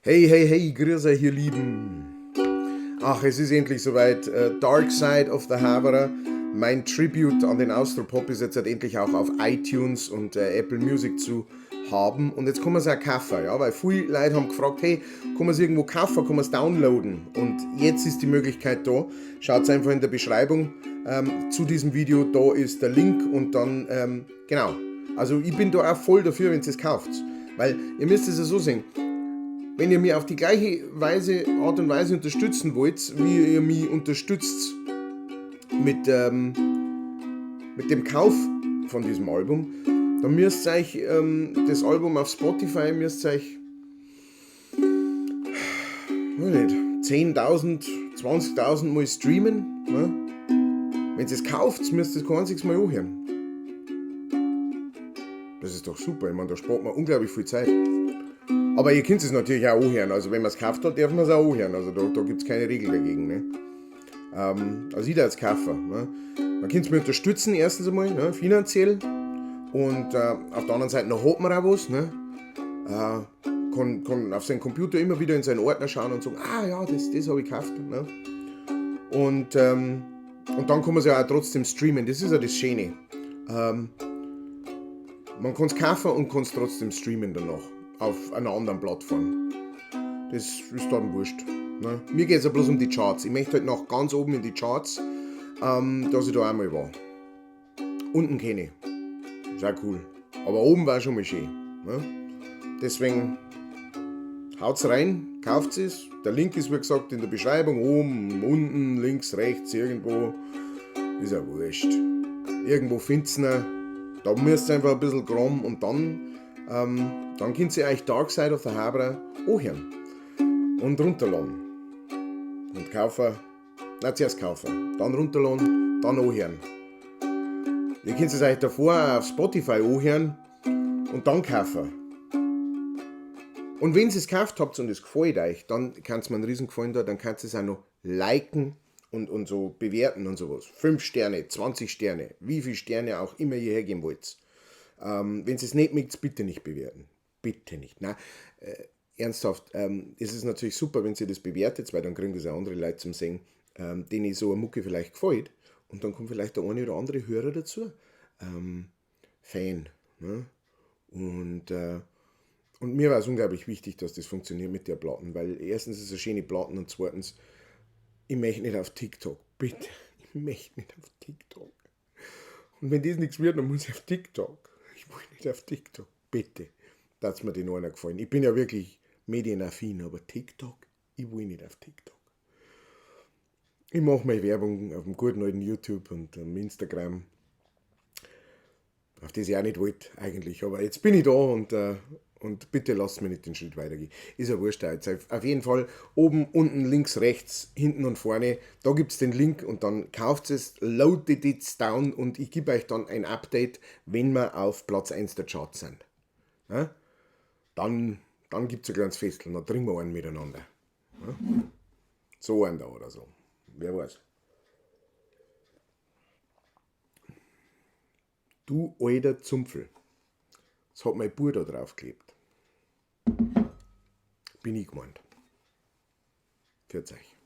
Hey, hey, hey, grüß euch, ihr Lieben. Ach, es ist endlich soweit. Dark Side of the Haverer. Mein Tribute an den Austropop ist jetzt halt endlich auch auf iTunes und Apple Music zu haben. Und jetzt kann man es auch kaufen, ja, weil viele Leute haben gefragt, hey, kann man es irgendwo kaufen, kann man es downloaden? Und jetzt ist die Möglichkeit da. Schaut einfach in der Beschreibung zu diesem Video, da ist der Link und dann, genau. Also ich bin da auch voll dafür, wenn ihr es kauft. Weil ihr müsst es ja so sehen. Wenn ihr mich auf die gleiche Art und Weise unterstützen wollt, wie ihr mich unterstützt mit, mit dem Kauf von diesem Album, dann müsst ihr euch das Album auf Spotify, müsst ihr euch, weiß nicht, 10.000, 20.000 Mal streamen. Ne? Wenn ihr es kauft, müsst ihr es kein einziges Mal anhören. Das ist doch super, ich meine, da spart man unglaublich viel Zeit. Aber ihr könnt es natürlich auch anhören. Also wenn man es gekauft hat, darf man es auch anhören. Also da gibt es keine Regel dagegen. Ne? Also jeder als Käufer. Ne? Man kann es mir unterstützen, erstens einmal, ne? Finanziell. Und auf der anderen Seite noch hat man auch was. Ne? Kann auf seinen Computer immer wieder in seinen Ordner schauen und sagen, ah ja, das habe ich gekauft. Ne? Und dann kann man es ja auch trotzdem streamen. Das ist ja das Schöne. Man kann es kaufen und kann es trotzdem streamen danach. Auf einer anderen Plattform. Das ist dann wurscht. Ne? Mir geht es ja bloß um die Charts. Ich möchte halt noch ganz oben in die Charts, dass ich da einmal war. Unten kenne ich. Ist auch cool. Aber oben war schon mal schön. Ne? Deswegen haut's rein, kauft es. Der Link ist wie gesagt in der Beschreibung. Oben, unten, links, rechts, irgendwo. Ist ja wurscht. Irgendwo findet ihr. Da müsst ihr einfach ein bisschen graben und dann könnt ihr euch Dark Side of the Haverer anhören. Und runterladen. Und kaufen. Nein, zuerst kaufen. Dann runterladen, dann anhören. Ihr könnt es euch davor auf Spotify anhören und dann kaufen. Und wenn ihr es gekauft habt und es gefällt euch, dann kann es mir einen riesen Gefallen da, dann könnt ihr es auch noch liken und so bewerten und sowas. 5 Sterne, 20 Sterne, wie viele Sterne auch immer ihr hergeben wollt. Wenn ihr es nicht mögt, bitte nicht bewerten. Bitte nicht. Nein, ernsthaft, es ist natürlich super, wenn ihr das bewertet, weil dann kriegen das auch andere Leute zum Sehen, denen so eine Mucke vielleicht gefällt. Und dann kommt vielleicht der eine oder andere Hörer dazu. Fan. Ne? Und mir war es unglaublich wichtig, dass das funktioniert mit der Platten, weil erstens ist es eine schöne Platten und zweitens, ich möchte nicht auf TikTok. Bitte, ich möchte nicht auf TikTok. Und wenn das nichts wird, dann muss ich auf TikTok. Ich will nicht auf TikTok. Bitte. Da hat mir den einer gefallen. Ich bin ja wirklich medienaffin, aber TikTok, ich will nicht auf TikTok. Ich mache meine Werbung auf dem guten alten YouTube und am Instagram, auf das ich auch nicht wollte eigentlich. Aber jetzt bin ich da und bitte lasst mir nicht den Schritt weitergehen. Ist ja wurscht jetzt. Auf jeden Fall oben, unten, links, rechts, hinten und vorne, da gibt es den Link und dann kauft es, loadet es down und ich gebe euch dann ein Update, wenn wir auf Platz 1 der Charts sind. Ja? Dann gibt es ein kleines Festel, dann trinken wir einen miteinander. Ja? So einen da oder so. Wer weiß. Du alter Zumpfel. Das hat mein Bruder da draufgeklebt. Bin ich gemeint. Für euch.